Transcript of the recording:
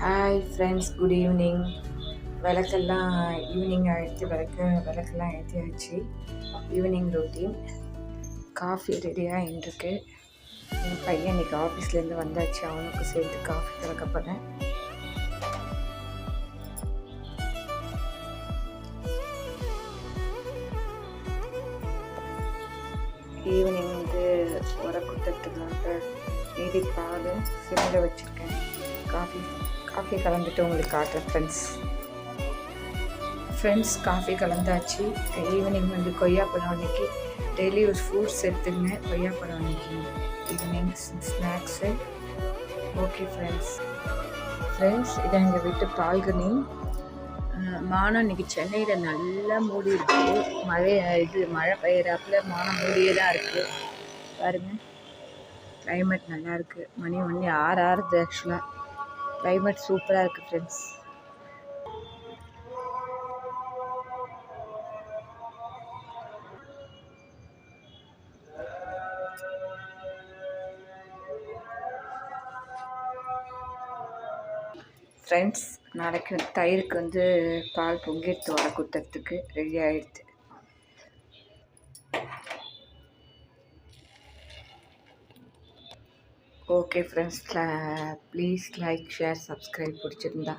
Hi friends, good evening. விளக்கெல்லாம் evening ஆகிடுச்சு. விளக்கெல்லாம் ஏற்றியாச்சு. Evening routine. காஃபி ரெடியாக இருக்கு. என் பையன் இன்றைக்கி ஆஃபீஸ்லேருந்து வந்தாச்சு. அவனுக்கு சேர்த்து காஃபி கலக்கப்போகிறேன். ஈவினிங் உரக்குத்தத்துக்காக மீதி பாலும் சிம்மில் வச்சுருக்கேன். காஃபி கலந்துட்டு உங்களுக்கு காட்டுறேன் ஃப்ரெண்ட்ஸ். காஃபி கலந்தாச்சு. ஈவினிங் கொய்யாப்பழம் அன்றைக்கி டெய்லி ஒரு ஃப்ரூட்ஸ் எடுத்துங்க. கொய்யாப்பழம் அன்றைக்கி ஈவினிங் ஸ்நாக்ஸு. ஓகே ஃப்ரெண்ட்ஸ், இதை எங்கள் வீட்டு பால்கனி. மானம் இன்றைக்கி சென்னையில் நல்லா மூடி இருக்குது. மழை பெய்யறாப்புல மானம் மூடியே தான் இருக்குது. பாருங்கள், கிளைமேட் நல்லா இருக்குது. மணி 6 ஆறுது. ஆக்சுவலாக கிளைமேட் சூப்பராக இருக்குது ஃப்ரெண்ட்ஸ். நாளைக்கு தயிருக்கு பால் பொங்கிட்டு வர குத்துறதுக்கு ரெடி ஆகிடுது. Okay friends, please like, share, subscribe பிடிச்சிருந்தா.